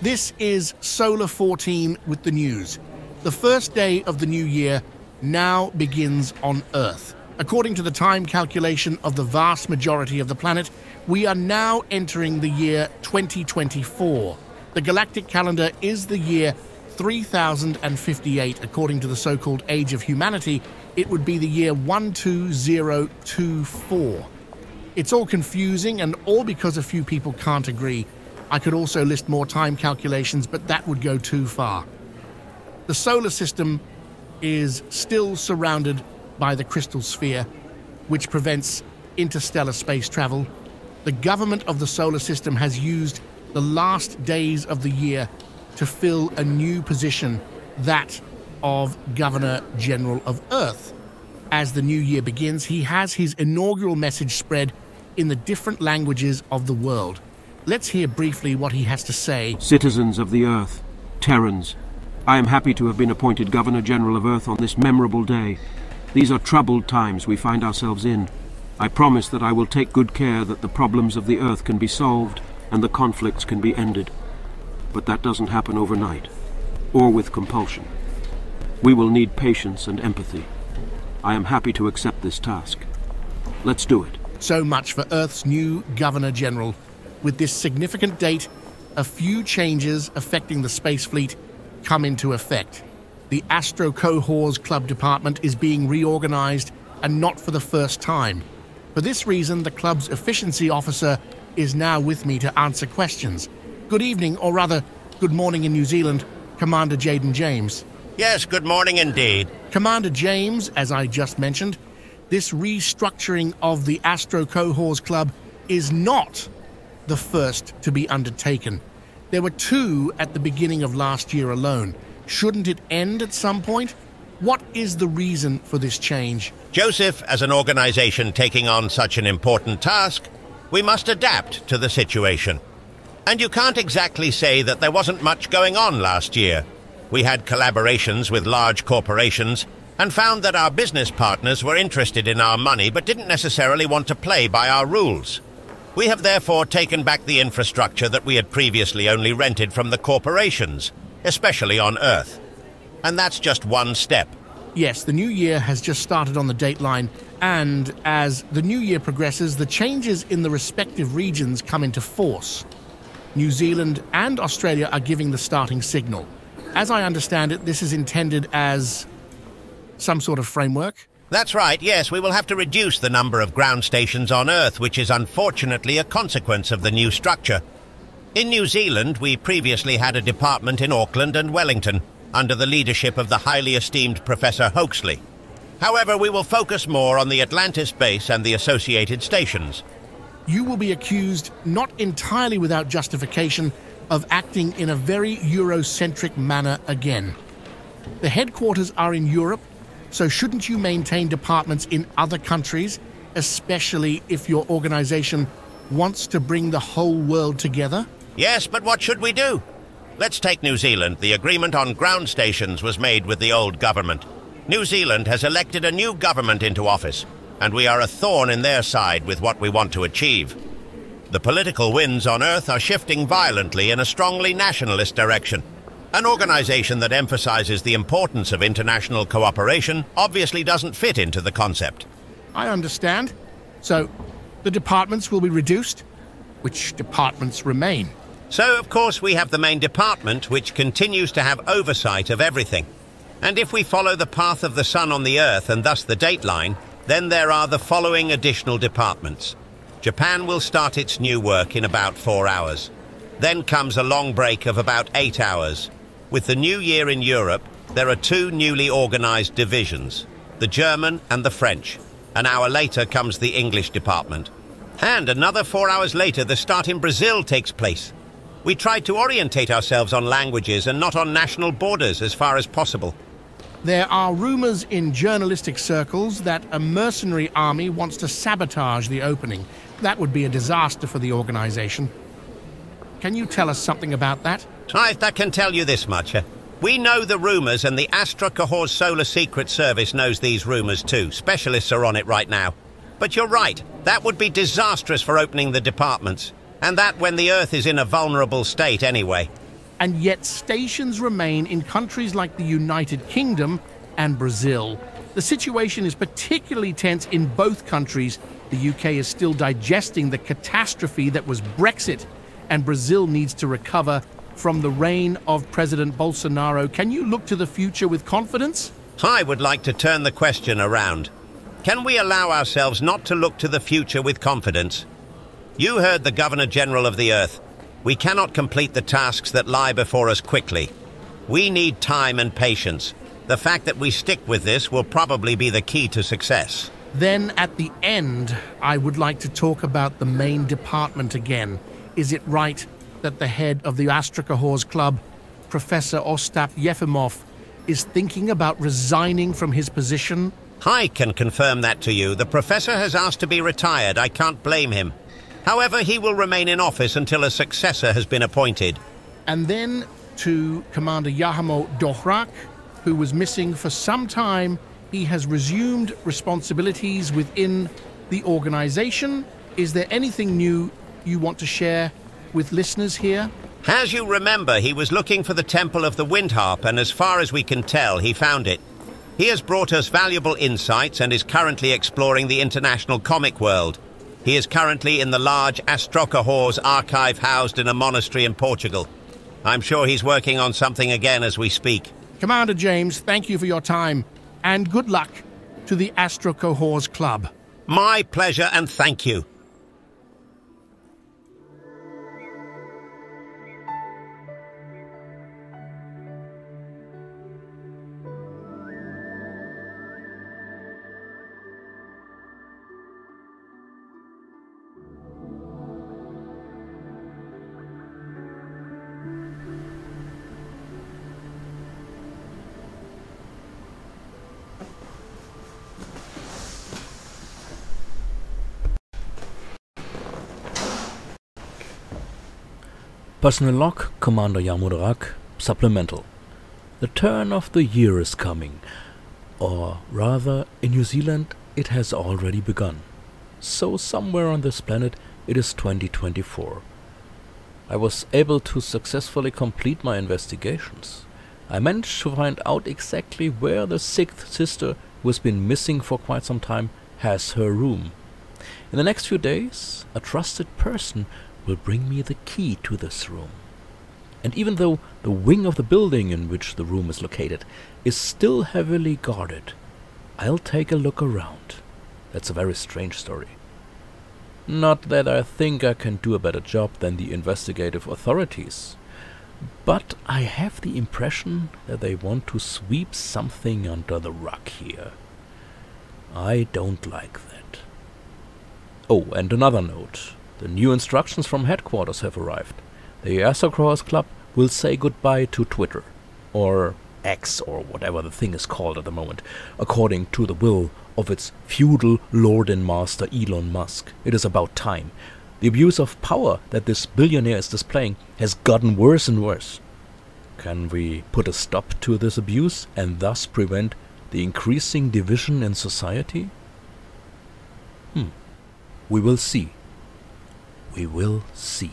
This is Solar 14 with the news. The first day of the new year now begins on Earth. According to the time calculation of the vast majority of the planet, we are now entering the year 2024. The galactic calendar is the year 3058. According to the so-called Age of Humanity, it would be the year 12024. It's all confusing, and all because a few people can't agree. I could also list more time calculations, but that would go too far. The solar system is still surrounded by the crystal sphere, which prevents interstellar space travel. The government of the solar system has used the last days of the year to fill a new position, that of Governor General of Earth. As the new year begins, he has his inaugural message spread in the different languages of the world. Let's hear briefly what he has to say. Citizens of the Earth, Terrans, I am happy to have been appointed Governor General of Earth on this memorable day. These are troubled times we find ourselves in. I promise that I will take good care that the problems of the Earth can be solved and the conflicts can be ended. But that doesn't happen overnight, or with compulsion. We will need patience and empathy. I am happy to accept this task. Let's do it. So much for Earth's new Governor General. With this significant date, a few changes affecting the space fleet come into effect. The ASTROCOHORS Club Department is being reorganized, and not for the first time. For this reason, the club's efficiency officer is now with me to answer questions. Good evening, or rather, good morning in New Zealand, Commander Jaden James. Yes, good morning indeed. Commander James, as I just mentioned, this restructuring of the ASTROCOHORS Club is not the first to be undertaken. There were 2 at the beginning of last year alone. Shouldn't it end at some point? What is the reason for this change? Joseph, as an organization taking on such an important task, we must adapt to the situation. And you can't exactly say that there wasn't much going on last year. We had collaborations with large corporations and found that our business partners were interested in our money but didn't necessarily want to play by our rules. We have therefore taken back the infrastructure that we had previously only rented from the corporations, especially on Earth. And that's just one step. Yes, the new year has just started on the dateline, and as the new year progresses, the changes in the respective regions come into force. New Zealand and Australia are giving the starting signal. As I understand it, this is intended as some sort of framework? That's right, yes, we will have to reduce the number of ground stations on Earth, which is unfortunately a consequence of the new structure. In New Zealand, we previously had a department in Auckland and Wellington, under the leadership of the highly esteemed Professor Hoaxley. However, we will focus more on the Atlantis base and the associated stations. You will be accused, not entirely without justification, of acting in a very Eurocentric manner again. The headquarters are in Europe, so shouldn't you maintain departments in other countries, especially if your organization wants to bring the whole world together? Yes, but what should we do? Let's take New Zealand. The agreement on ground stations was made with the old government. New Zealand has elected a new government into office, and we are a thorn in their side with what we want to achieve. The political winds on Earth are shifting violently in a strongly nationalist direction. An organization that emphasizes the importance of international cooperation obviously doesn't fit into the concept. I understand. So, the departments will be reduced? Which departments remain? So, of course, we have the main department, which continues to have oversight of everything. And if we follow the path of the sun on the Earth, and thus the dateline, then there are the following additional departments. Japan will start its new work in about 4 hours. Then comes a long break of about 8 hours. With the new year in Europe, there are 2 newly organized divisions, the German and the French. An hour later comes the English department. And another 4 hours later, the start in Brazil takes place. We tried to orientate ourselves on languages and not on national borders as far as possible. There are rumors in journalistic circles that a mercenary army wants to sabotage the opening. That would be a disaster for the organization. Can you tell us something about that? I can tell you this much. We know the rumors, and the ASTROCOHORS Solar Secret Service knows these rumors too. Specialists are on it right now. But you're right, that would be disastrous for opening the departments. And that when the Earth is in a vulnerable state anyway. and yet stations remain in countries like the United Kingdom and Brazil. The situation is particularly tense in both countries. The UK is still digesting the catastrophe that was Brexit, and Brazil needs to recover from the reign of President Bolsonaro. Can you look to the future with confidence? I would like to turn the question around. Can we allow ourselves not to look to the future with confidence? You heard the Governor General of the Earth. We cannot complete the tasks that lie before us quickly. We need time and patience. The fact that we stick with this will probably be the key to success. Then at the end, I would like to talk about the main department again. Is it right that the head of the ASTROCOHORS Club, Professor Ostap Yefimov, is thinking about resigning from his position? I can confirm that to you. The professor has asked to be retired. I can't blame him. However, he will remain in office until a successor has been appointed. And then to Commander Yahamo Dohrak, who was missing for some time. He has resumed responsibilities within the organization. Is there anything new you want to share with listeners here? As you remember, he was looking for the Temple of the Windharp, and as far as we can tell, he found it. He has brought us valuable insights and is currently exploring the international comic world. He is currently in the large ASTROCOHORS archive housed in a monastery in Portugal. I'm sure he's working on something again as we speak. Commander James, thank you for your time, and good luck to the ASTROCOHORS Club. My pleasure, and thank you. Personal log, Commander Yamudarak, supplemental. The turn of the year is coming, or rather, in New Zealand it has already begun. So somewhere on this planet it is 2024. I was able to successfully complete my investigations. I managed to find out exactly where the sixth sister, who has been missing for quite some time, has her room. In the next few days, a trusted person will bring me the key to this room. And even though the wing of the building in which the room is located is still heavily guarded, I'll take a look around. That's a very strange story. Not that I think I can do a better job than the investigative authorities, but I have the impression that they want to sweep something under the rug here. I don't like that. Oh, and another note. The new instructions from headquarters have arrived. The ASTROCOHORS Club will say goodbye to Twitter, or X, or whatever the thing is called at the moment, according to the will of its feudal lord and master Elon Musk. It is about time. The abuse of power that this billionaire is displaying has gotten worse and worse. Can we put a stop to this abuse and thus prevent the increasing division in society? We will see. We will see.